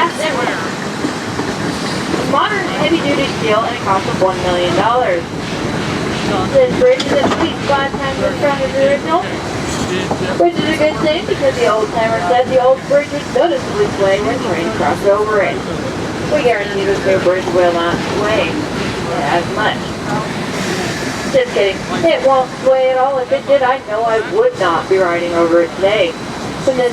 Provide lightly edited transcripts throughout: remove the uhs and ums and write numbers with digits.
fast and modern heavy-duty steel and a cost of $1 million. This bridge is at least 5 times as strong as the original, which is a good thing because the old timer said the old bridge would noticeably sway when trains crossed over it. We guarantee this new bridge will not sway as much. Just kidding. It won't sway at all. If it did, I know I would not be riding over it today. From this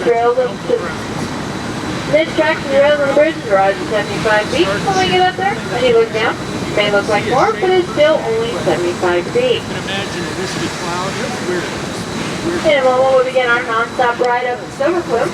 tracks and the rails on the bridge is rising 75 feet. When we get up there and you look down, it may look like more, but it's still only 75 feet. In a moment, we'll begin our non-stop ride up the Silver Cliff.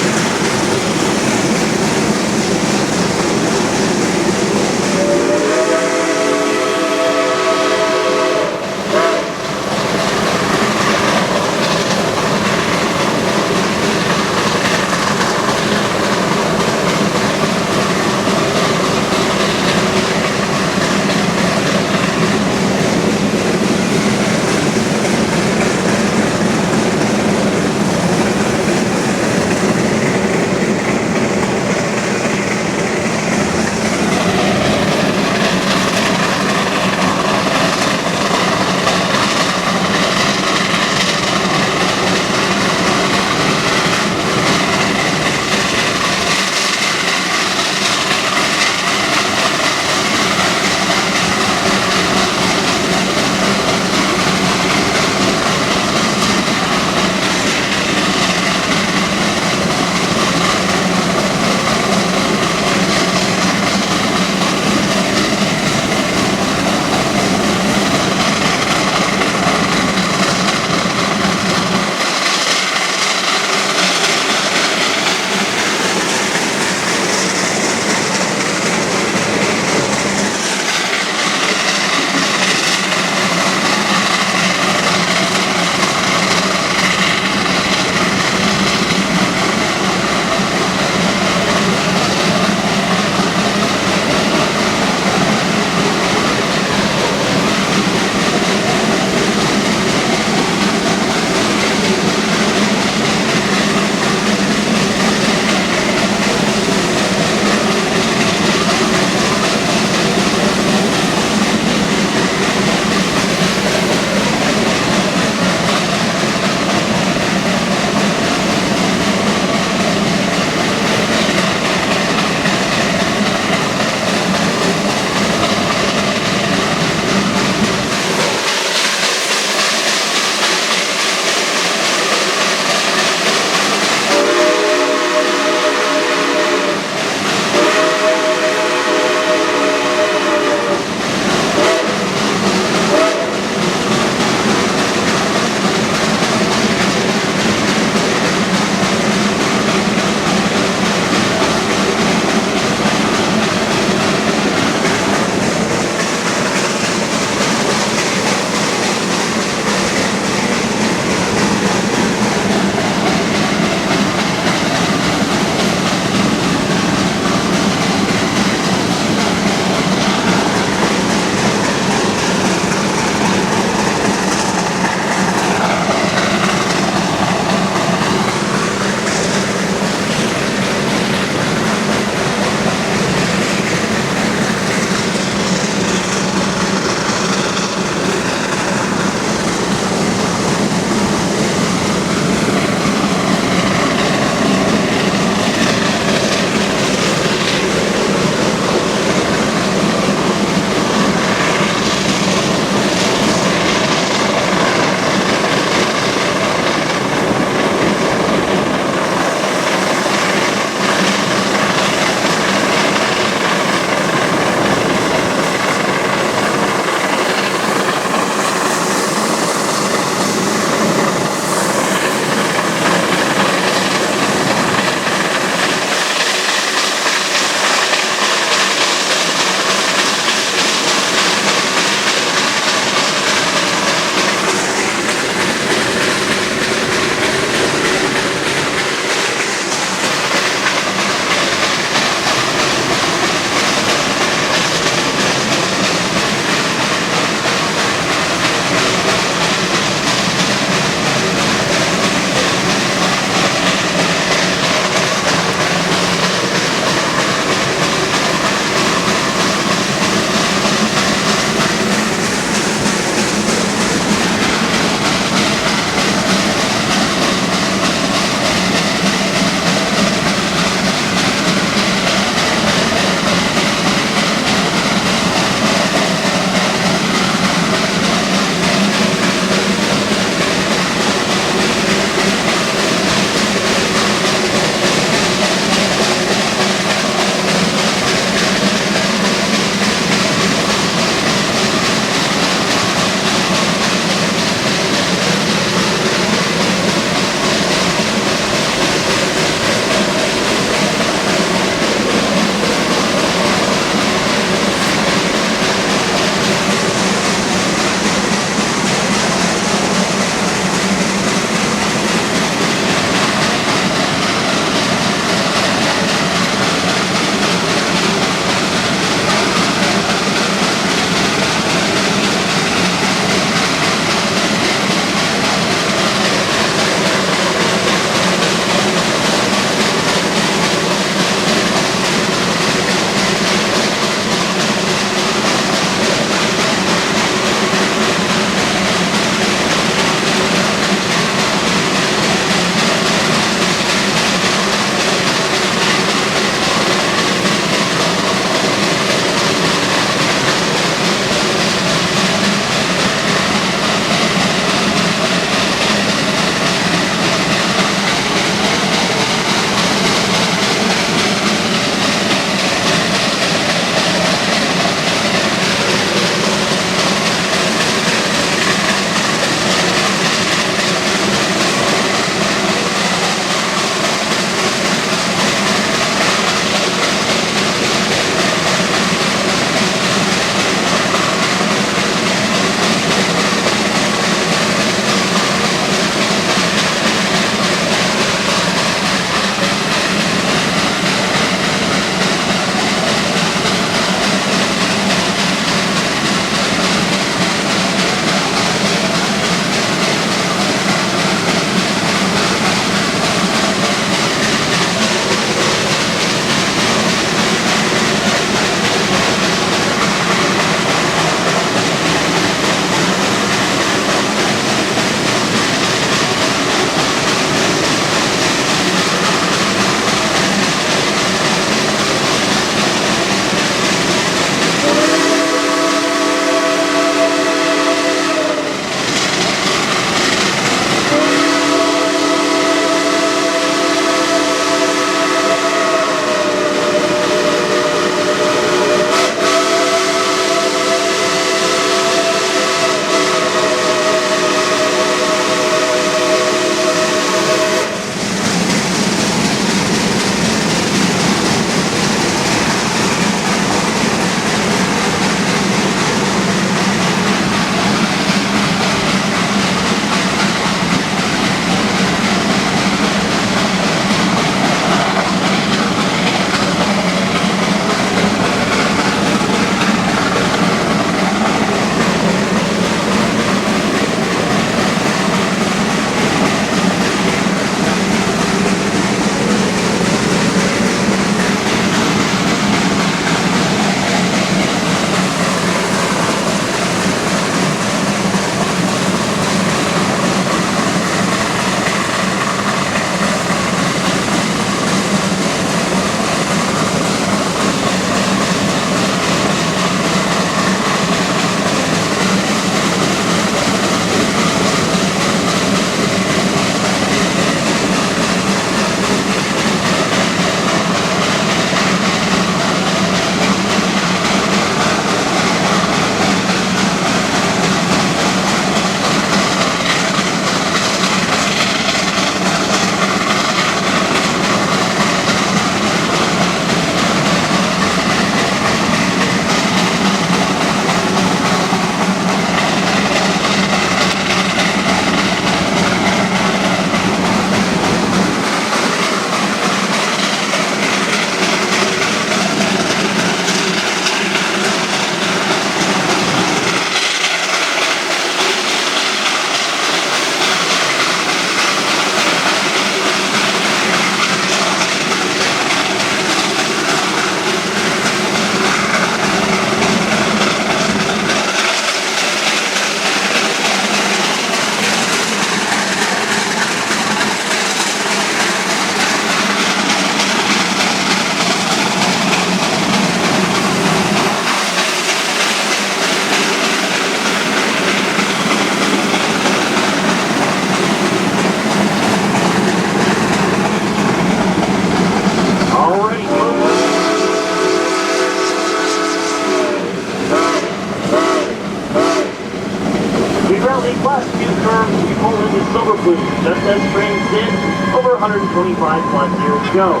go.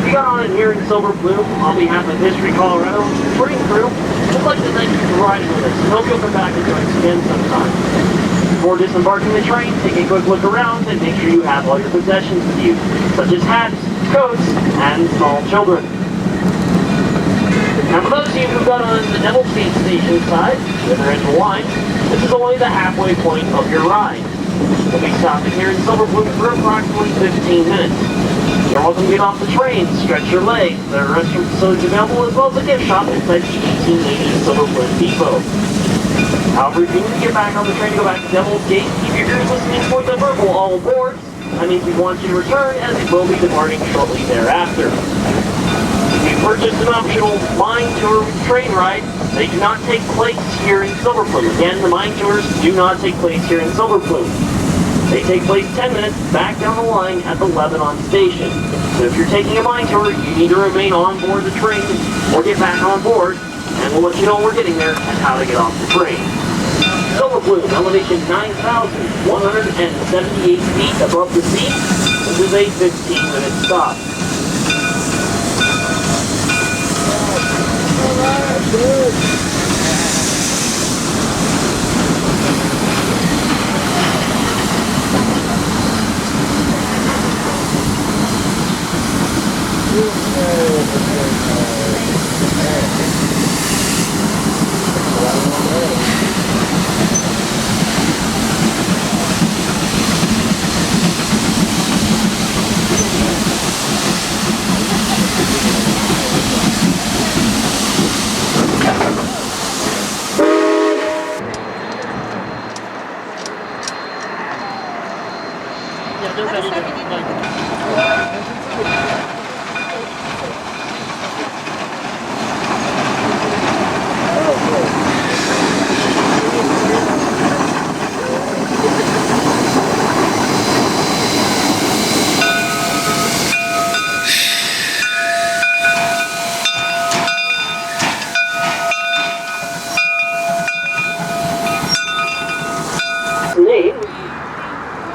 We got on it here in Silver Plume on behalf of History Colorado Train Crew. We'd like to thank you for riding with us. Hope you'll come back and join us again sometime. Before disembarking the train, take a quick look around and make sure you have all your possessions with you, such as hats, coats, and small children. Now for those of you who got on the Devil's Gate Station side, with the original line, this is only the halfway point of your ride. We'll be stopping here in Silver Plume for approximately 15 minutes. You're welcome to get off the train, stretch your legs. There are restroom facilities available as well as a gift shop inside the 1880 Silver Plume Depot. However, if you need to get back on the train to go back to Devil's Gate, keep your ears listening for the verbal all aboard. That means we want you to return as it will be departing shortly thereafter. We purchased an optional mine tour train ride. They do not take place here in Silver Plume. Again, the mine tours do not take place here in Silver Plume. They take place 10 minutes back down the line at the Lebanon station. So if you're taking a mine tour, you need to remain on board the train or get back on board, and we'll let you know when we're getting there and how to get off the train. Silver Plume, elevation 9,178 feet above the sea. This is a 15-minute stop. Good.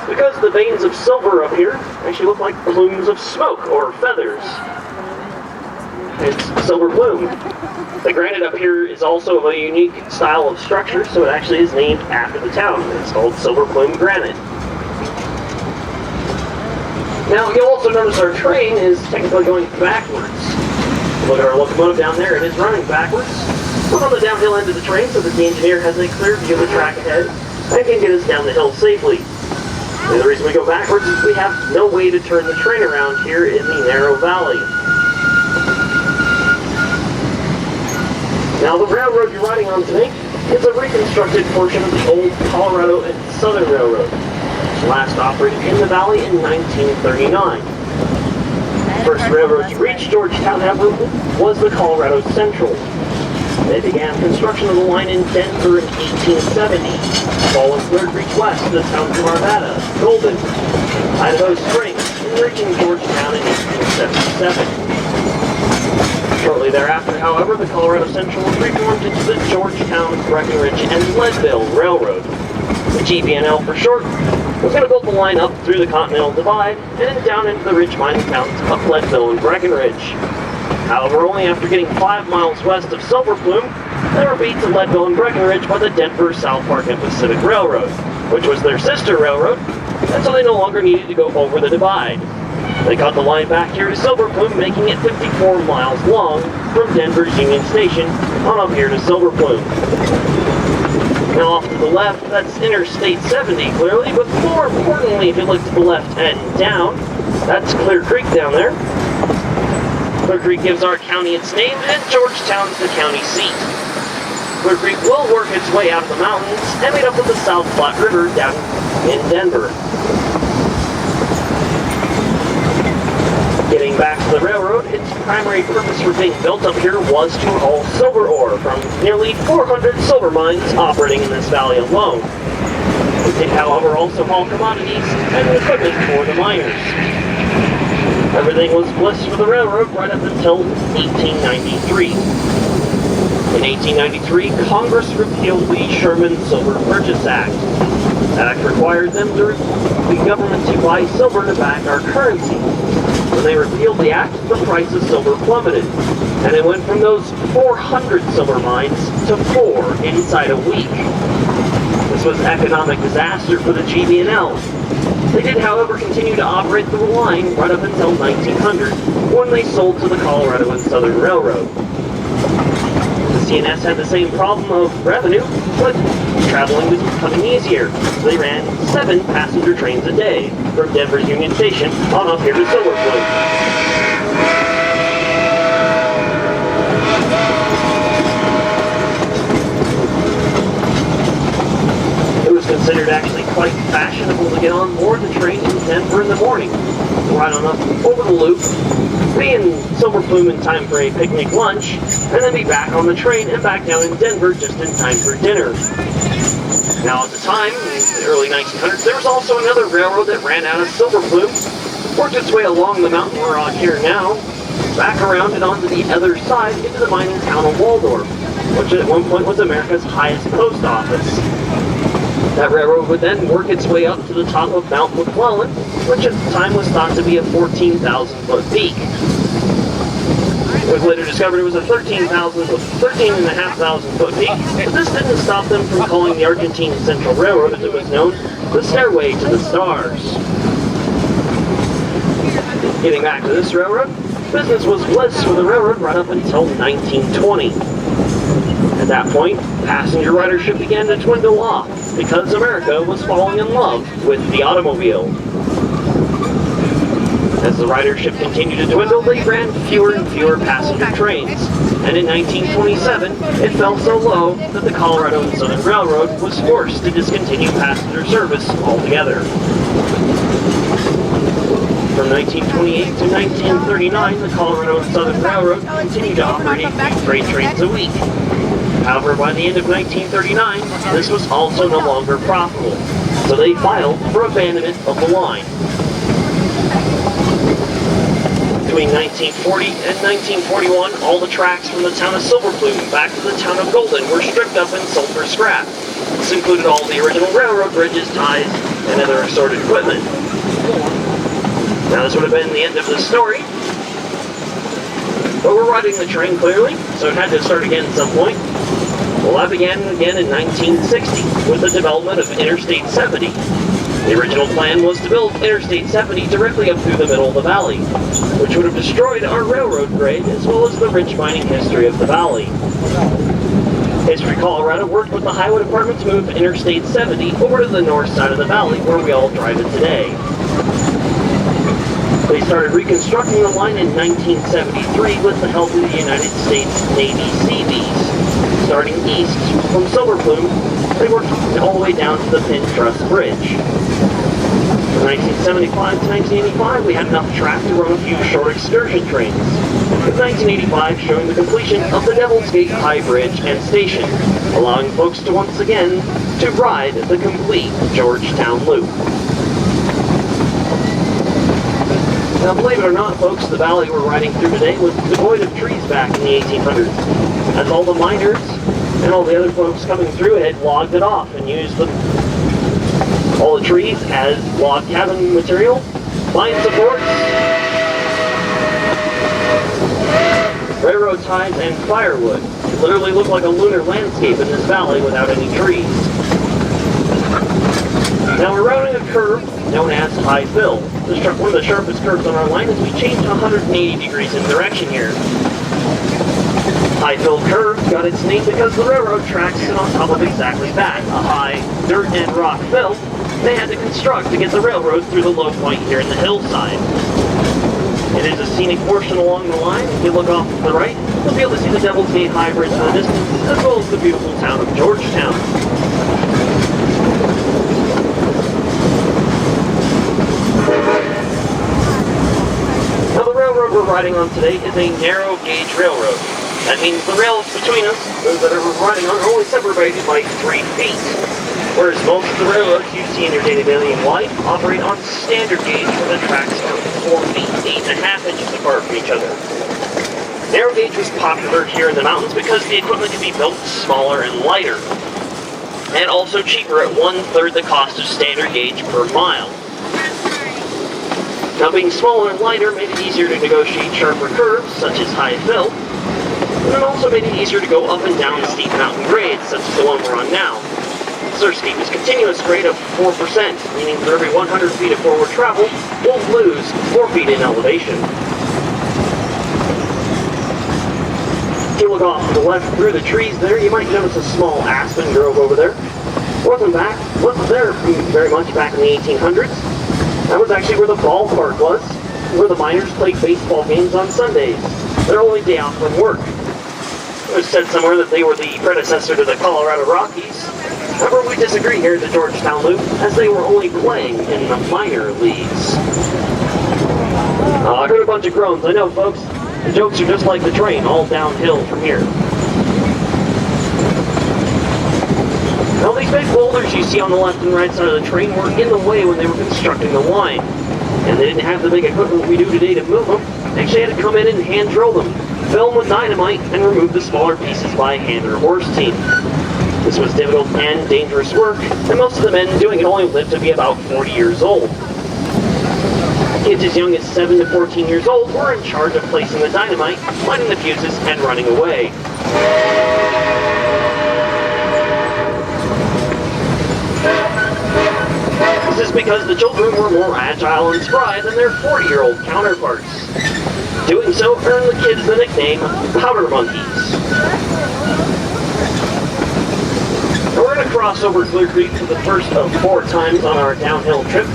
Because the veins of silver up here actually look like plumes of smoke or feathers. It's Silver Plume. The granite up here is also of a unique style of structure, so it actually is named after the town. It's called Silver Plume Granite. Now, you'll also notice our train is technically going backwards. Look at our locomotive down there, it is running backwards. We're on the downhill end of the train so that the engineer has a clear view of the track ahead and can get us down the hill safely. And the reason we go backwards is we have no way to turn the train around here in the narrow valley. Now the railroad you're riding on today is a reconstructed portion of the old Colorado and Southern Railroad, which last operated in the valley in 1939. The first railroad to reach Georgetown, however, was the Colorado Central. They began construction of the line in Denver in 1870, following Third Creek west to the towns of Arvada, Golden, Idaho Springs, and reaching Georgetown in 1877. Shortly thereafter, however, the Colorado Central was reformed into the Georgetown, Breckenridge, and Leadville Railroad. The GBNL for short was going to build the line up through the Continental Divide and then down into the rich mining towns of Leadville and Breckenridge. However, only after getting 5 miles west of Silver Plume, they were beat to Leadville and Breckenridge by the Denver, South Park, and Pacific Railroad, which was their sister railroad, and so they no longer needed to go over the divide. They cut the line back here to Silver Plume, making it 54 miles long from Denver's Union Station on up here to Silver Plume. Now off to the left, that's Interstate 70 clearly, but more importantly, if you look to the left and down, that's Clear Creek down there. Clear Creek gives our county its name, and Georgetown's the county seat. Clear Creek will work its way out of the mountains and meet up with the South Platte River down in Denver. Getting back to the railroad, its primary purpose for being built up here was to haul silver ore from nearly 400 silver mines operating in this valley alone. It did, however, also haul commodities and equipment for the miners. Everything was bliss for the railroad right up until 1893. In 1893, Congress repealed the Sherman Silver Purchase Act. That act required the government to buy silver to back our currency. When they repealed the act, the price of silver plummeted, and it went from those 400 silver mines to 4 inside a week. This was an economic disaster for the GB&L. They did, however, continue to operate the line right up until 1900, when they sold to the Colorado and Southern Railroad. The CNS had the same problem of revenue, but traveling was becoming easier. So they ran 7 passenger trains a day from Denver's Union Station on up here to Silver Plume. Considered actually quite fashionable to get on board the train in Denver in the morning, ride on up over the loop, be in Silver Plume in time for a picnic lunch, and then be back on the train and back down in Denver just in time for dinner. Now at the time, in the early 1900s, there was also another railroad that ran out of Silver Plume, worked its way along the mountain we're on here now, back around and onto the other side into the mining town of Waldorf, which at one point was America's highest post office. That railroad would then work its way up to the top of Mount McClellan, which at the time was thought to be a 14,000-foot peak. It was later discovered it was a 13,500-foot peak, but this didn't stop them from calling the Argentine Central Railroad, as it was known, the Stairway to the Stars. Getting back to this railroad, business was bliss for the railroad right up until 1920. At that point, passenger ridership began to dwindle off because America was falling in love with the automobile. As the ridership continued to dwindle, they ran fewer and fewer passenger trains, and in 1927, it fell so low that the Colorado and Southern Railroad was forced to discontinue passenger service altogether. From 1928 to 1939, the Colorado and Southern Railroad continued to operate 8 freight trains a week. However, by the end of 1939, this was also no longer profitable, so they filed for abandonment of the line. Between 1940 and 1941, all the tracks from the town of Silver Plume back to the town of Golden were stripped up and sold for scrap. This included all the original railroad bridges, ties, and other assorted equipment. Now this would have been the end of the story, but we're riding the train clearly, so it had to start again at some point. Well, that began again in 1960 with the development of Interstate 70. The original plan was to build Interstate 70 directly up through the middle of the valley, which would have destroyed our railroad grade as well as the rich mining history of the valley. History Colorado worked with the Highway Department to move Interstate 70 over to the north side of the valley where we all drive it today. They started reconstructing the line in 1973 with the help of the United States Navy Seabees. Starting east from Silver Plume, they worked all the way down to the Pin Truss Bridge. From 1975 to 1985, we had enough track to run a few short excursion trains, with 1985 showing the completion of the Devil's Gate High Bridge and Station, allowing folks to once again to ride the complete Georgetown Loop. Now, believe it or not, folks, the valley we're riding through today was devoid of trees back in the 1800s, as all the miners and all the other folks coming through had logged it off and used all the trees as log cabin material, line supports, railroad ties, and firewood. It literally looked like a lunar landscape in this valley without any trees. Now we're rounding a curve known as High Fill. One of the sharpest curves on our line as we change 180 degrees in direction here. High Fill curve got its name because the railroad tracks sit on top of exactly that, a high dirt and rock fill they had to construct to get the railroad through the low point here in the hillside. It is a scenic portion along the line. If you look off to the right, you'll be able to see the Devil's Gate High Bridge in the distance, as well as the beautiful town of Georgetown. Now the railroad we're riding on today is a narrow gauge railroad. That means the rails between us, those that we're riding on, are only separated by 3 feet. Whereas most of the railroads you see in your day-to-day life operate on standard gauge where the tracks are 4 feet, 8.5 inches apart from each other. Narrow gauge was popular here in the mountains because the equipment could be built smaller and lighter. and also cheaper at 1/3 the cost of standard gauge per mile. Now, being smaller and lighter made it easier to negotiate sharper curves, such as high fill, and it also made it easier to go up and down steep mountain grades, such as the one we're on now. Our steepest continuous grade of 4%, meaning for every 100 feet of forward travel, we'll lose 4 feet in elevation. If you look off to the left through the trees there, you might notice a small aspen grove over there. Wasn't there very much back in the 1800s. That was actually where the ballpark was, where the miners played baseball games on Sundays, their only day off from work. It was said somewhere that they were the predecessor to the Colorado Rockies. However, we disagree here at the Georgetown Loop, as they were only playing in the minor leagues. I heard a bunch of groans. I know, folks. The jokes are just like the train, all downhill from here. Now, these big boulders you see on the left and right side of the train were in the way when they were constructing the line. And they didn't have the big equipment we do today to move them. They actually had to come in and hand drill them, fill them with dynamite, and remove the smaller pieces by hand or horse team. This was difficult and dangerous work, and most of the men doing it only lived to be about 40 years old. Kids as young as 7 to 14 years old were in charge of placing the dynamite, lighting the fuses, and running away. This is because the children were more agile and spry than their 40-year-old counterparts. Doing so earned the kids the nickname Powder Monkeys. We're going to cross over Clear Creek for the first of 4 times on our downhill trip.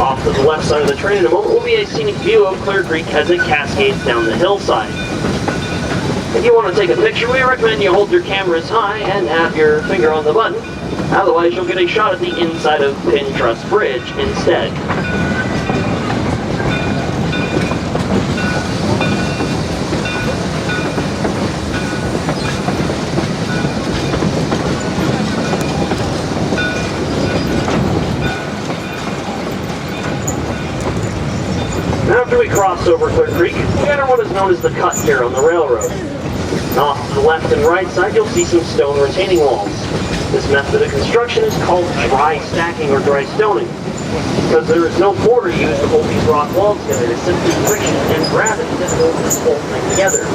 Off to the left side of the train in a moment will be a scenic view of Clear Creek as it cascades down the hillside. If you want to take a picture, we recommend you hold your cameras high and have your finger on the button. Otherwise, you'll get a shot at the inside of Pin Truss Bridge instead. After we cross over Clear Creek, we enter what is known as the cut here on the railroad. And off to the left and right side, you'll see some stone retaining walls. This method of construction is called dry stacking or dry stoning, because there is no mortar used to hold these rock walls together. It is simply friction and gravity that hold this whole thing together.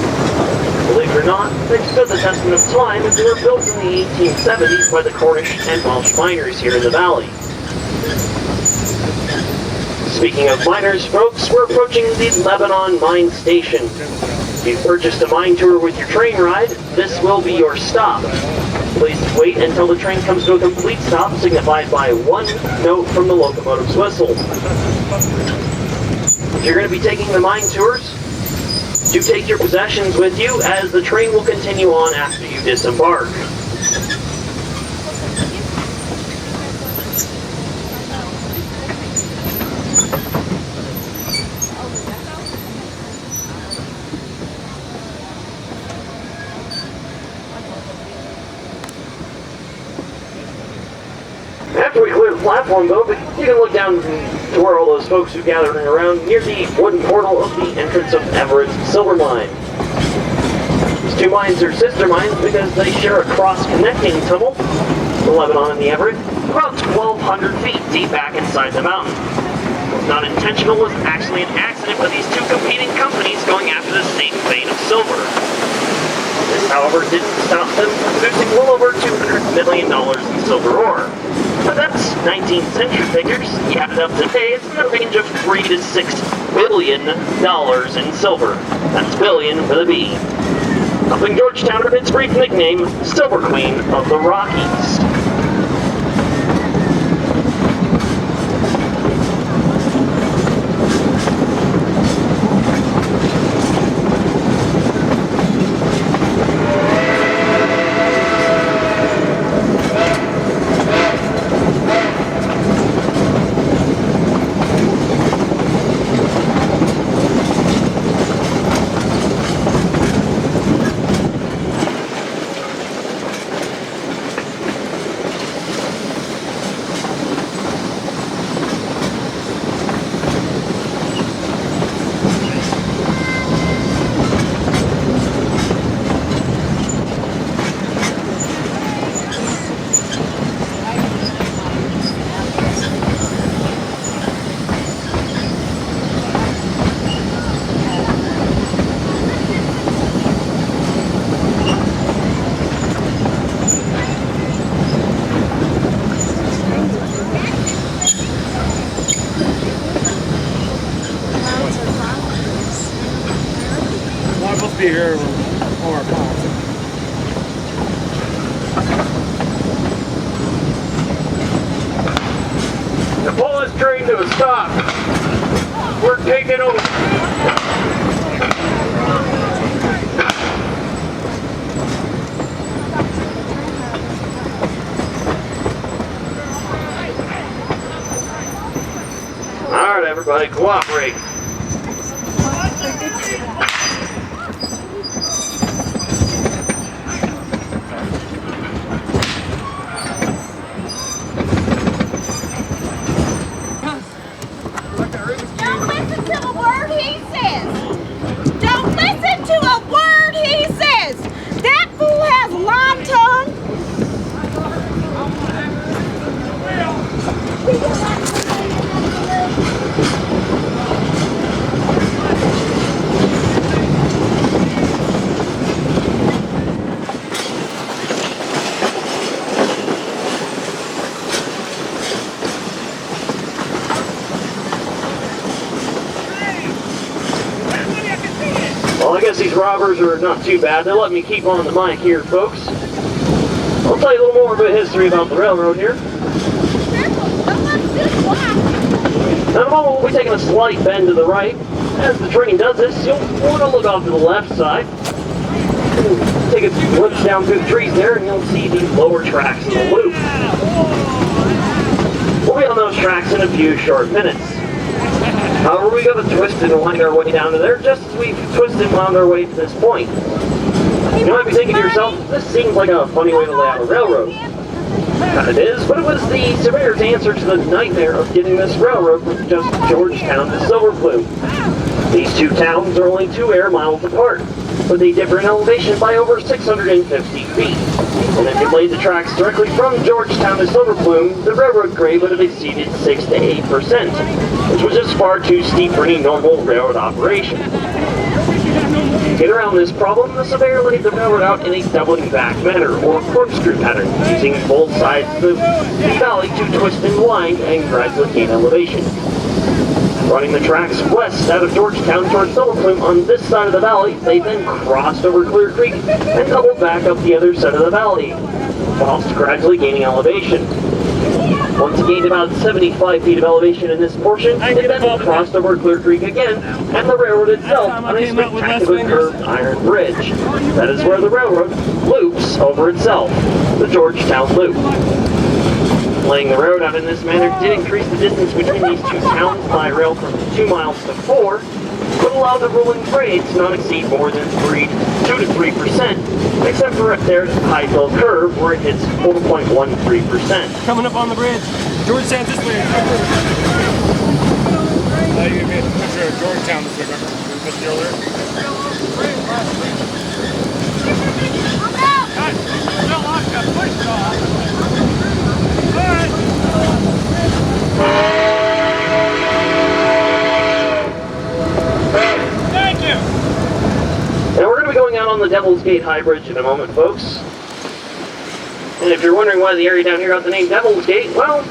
Believe it or not, they've stood the testament of time as they were built in the 1870s by the Cornish and Welsh miners here in the valley. Speaking of miners, folks, we're approaching the Lebanon Mine Station. If you've purchased a mine tour with your train ride, this will be your stop. Please wait until the train comes to a complete stop, signified by one note from the locomotive's whistle. If you're going to be taking the mine tours, do take your possessions with you, as the train will continue on after you disembark. After we clear the platform, though, you can look down to where all those folks who gathered around near the wooden portal of the entrance of Everett's silver mine. These 2 mines are sister mines because they share a cross-connecting tunnel, the Lebanon and the Everett, about 1,200 feet deep back inside the mountain. What was not intentional was actually an accident with these 2 competing companies going after the same vein of silver. This, however, didn't stop them from producing well over $200 million in silver ore. But that's 19th century figures. You add it up today, it's in the range of $3 to $6 billion in silver. That's billion with a B. Helping Georgetown earn its brief nickname, Silver Queen of the Rockies. be here at 4 o'clock. To pull this train to a stop. We're taking over. All right, everybody, cooperate. Don't listen to a word he says. Don't listen to a word he says. That fool has a long tongue. Well, I guess these robbers are not too bad. They'll let me keep on the mic here, folks. I'll tell you a little more about history about the railroad here. Now, in a moment, we'll be taking a slight bend to the right. As the train does this, you'll want to look off to the left side. Take a glimpse down through the trees there, and you'll see the lower tracks in the loop. We'll be on those tracks in a few short minutes. However, we got to twist and wind our way down to there, just as we've twisted and wound our way to this point. You might be thinking to yourself, this seems like a funny way to lay out a railroad. It is, but it was the surveyor's answer to the nightmare of getting this railroad from just Georgetown to Silver Plume. These two towns are only 2 air miles apart, but they differ in elevation by over 650 feet. And if you laid the tracks directly from Georgetown to Silver Plume, the railroad grade would have exceeded 6 to 8%, which was just far too steep for any normal railroad operation. To get around this problem, the surveyor laid the railroad out in a doubling back manner, or corkscrew pattern, using both sides of the valley to twist and wind and gradually gain elevation. Running the tracks west out of Georgetown towards Silver Plume on this side of the valley, they then crossed over Clear Creek and doubled back up the other side of the valley, whilst gradually gaining elevation. Once it gained about 75 feet of elevation in this portion, they then crossed over Clear Creek again, and the railroad itself on a spectacular curved iron bridge. That is where the railroad loops over itself, the Georgetown Loop. Laying the road out in this manner did increase the distance between these two towns by rail from 2 miles to 4, but allowed the rolling grade to not exceed more than 2 to 3%, except for at their high hill curve where it hits 4.13%. Coming up on the bridge. Georgetown this way. You made a picture of Georgetown this way. Mr. Earlier. Thank you. Now we're going to be going out on the Devil's Gate High Bridge in a moment, folks. And if you're wondering why the area down here got the name Devil's Gate, well,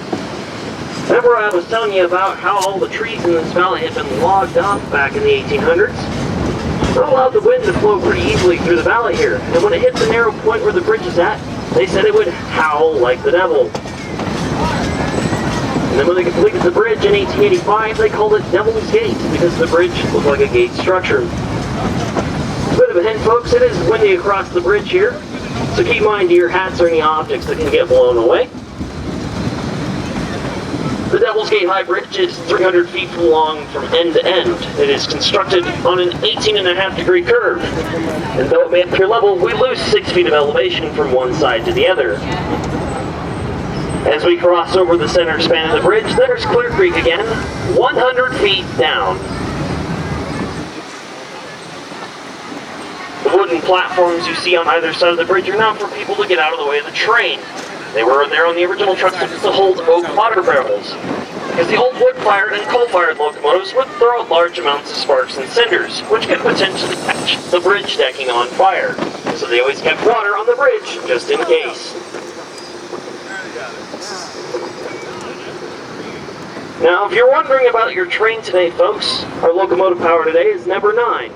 remember I was telling you about how all the trees in this valley had been logged off back in the 1800s? It allowed the wind to flow pretty easily through the valley here, and when it hit the narrow point where the bridge is at, they said it would howl like the devil. And then when they completed the bridge in 1885, they called it Devil's Gate, because the bridge looked like a gate structure. A bit of a hint, folks, it is windy across the bridge here, so keep in mind to your hats or any objects that can get blown away. The Devil's Gate High Bridge is 300 feet long from end to end. It is constructed on an 18.5-degree curve, and though it may appear level, we lose 6 feet of elevation from one side to the other. As we cross over the center span of the bridge, there's Clear Creek again, 100 feet down. The wooden platforms you see on either side of the bridge are now for people to get out of the way of the train. They were there on the original trucks to hold oak water barrels, because the old wood-fired and coal-fired locomotives would throw out large amounts of sparks and cinders, which could potentially catch the bridge decking on fire. So they always kept water on the bridge, just in case. Now, if you're wondering about your train today, folks, our locomotive power today is number 9.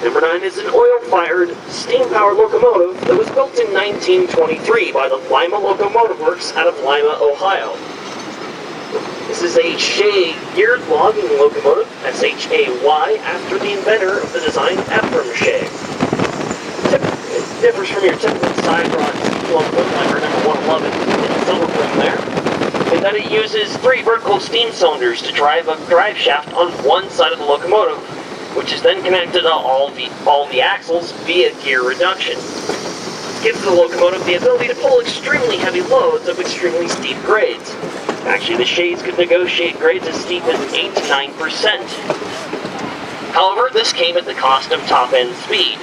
Number 9 is an oil-fired, steam-powered locomotive that was built in 1923 by the Lima Locomotive Works out of Lima, Ohio. This is a Shay geared logging locomotive, S-H-A-Y, after the inventor of the design, Ephraim Shay. It differs from your typical side rod locomotive like our number 111 in Silver Plume there, in that it uses 3 vertical steam cylinders to drive a drive shaft on one side of the locomotive, which is then connected to all the axles via gear reduction. This gives the locomotive the ability to pull extremely heavy loads of extremely steep grades. Actually, the Shays could negotiate grades as steep as 8 to 9%. However, this came at the cost of top-end speed.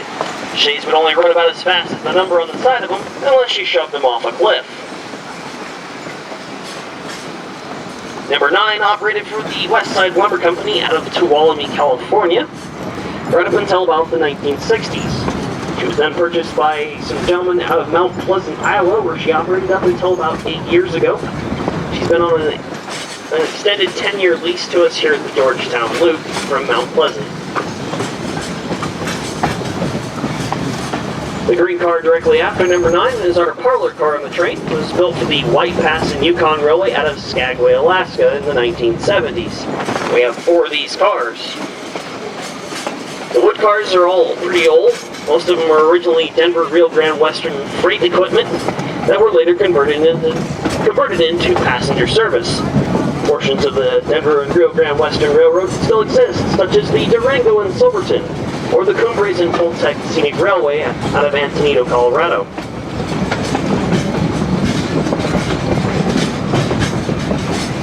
Shays would only run about as fast as the number on the side of them, unless you shoved them off a cliff. Number 9 operated for the West Side Lumber Company out of Tuolumne, California, right up until about the 1960s. She was then purchased by some gentlemen out of Mount Pleasant, Iowa, where she operated up until about 8 years ago. She's been on an extended 10-year lease to us here at the Georgetown Loop from Mount Pleasant. The green car directly after number 9 is our parlor car on the train. It was built for the White Pass and Yukon Railway out of Skagway, Alaska in the 1970s. We have 4 of these cars. The wood cars are all pretty old. Most of them were originally Denver Rio Grande Western freight equipment that were later converted into passenger service. Portions of the Denver and Rio Grande Western Railroad still exist, such as the Durango and Silverton, or the Cumbres and Toltec Scenic Railway out of Antonito, Colorado.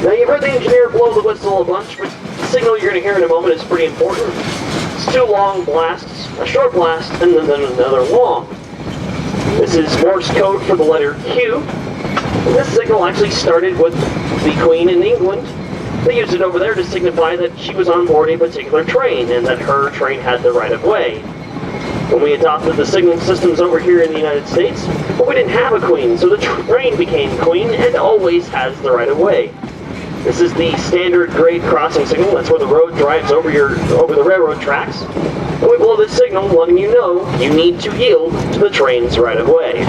Now, you've heard the engineer blow the whistle a bunch, but the signal you're going to hear in a moment is pretty important. It's 2 long blasts, a short blast, and then another long. This is Morse code for the letter Q. And this signal actually started with the Queen in England. They used it over there to signify that she was on board a particular train and that her train had the right of way. When we adopted the signal systems over here in the United States, well, we didn't have a queen, so the train became queen and always has the right of way. This is the standard grade crossing signal. That's where the road drives over the railroad tracks. And we blow this signal letting you know you need to yield to the train's right of way.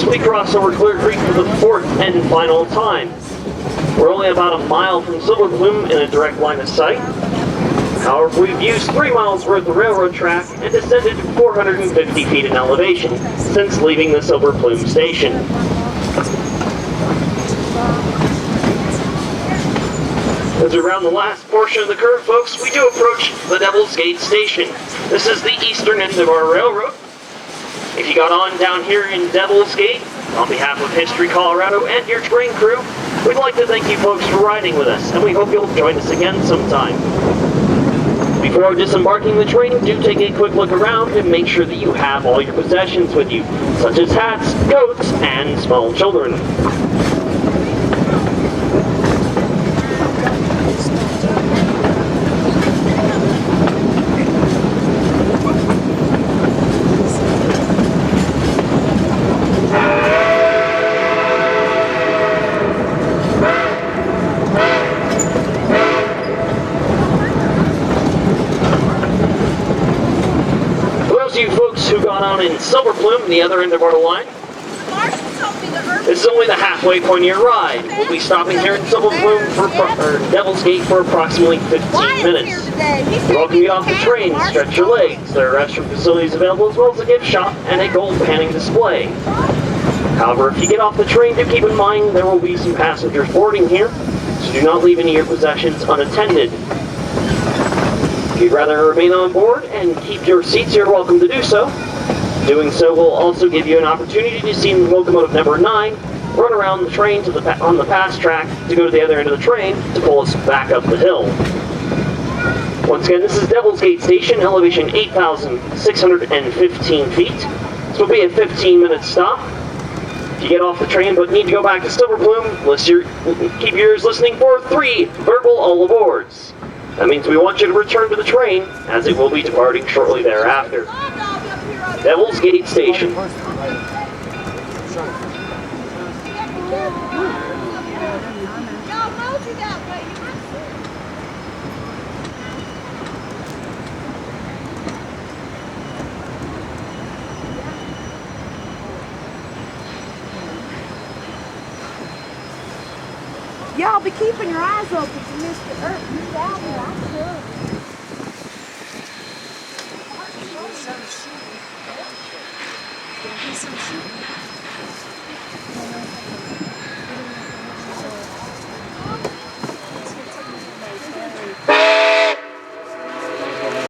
We cross over Clear Creek for the 4th and final time. We're only about a mile from Silver Plume in a direct line of sight. However, we've used 3 miles worth of railroad track and descended 450 feet in elevation since leaving the Silver Plume station. As we round the last portion of the curve, folks, we do approach the Devil's Gate station. This is the eastern end of our railroad. If you got on down here in Devil's Gate, on behalf of History Colorado and your train crew, we'd like to thank you folks for riding with us, and we hope you'll join us again sometime. Before disembarking the train, do take a quick look around and make sure that you have all your possessions with you, such as hats, coats, and small children. Who got on in Silver Plume, the other end of our line. This is only the halfway point of your ride. We'll be stopping here in Silver Plume or Devil's Gate for approximately 15 minutes. We welcome you off the train, stretch your legs. There are restroom facilities available as well as a gift shop and a gold panning display. However, if you get off the train, do keep in mind there will be some passengers boarding here. so do not leave any of your possessions unattended. If you'd rather remain on board and keep your seats, you're welcome to do so. Doing so will also give you an opportunity to see locomotive number 9 run around the train on the pass track to go to the other end of the train to pull us back up the hill. Once again, this is Devil's Gate Station, elevation 8,615 feet. This will be a 15-minute stop. If you get off the train but need to go back to Silver Plume, keep your ears listening for 3 verbal all aboards. That means we want you to return to the train, as it will be departing shortly thereafter. Devil's Gate Station. Y'all be keeping your eyes open for Mr. Earth. He's out here, I'm sure.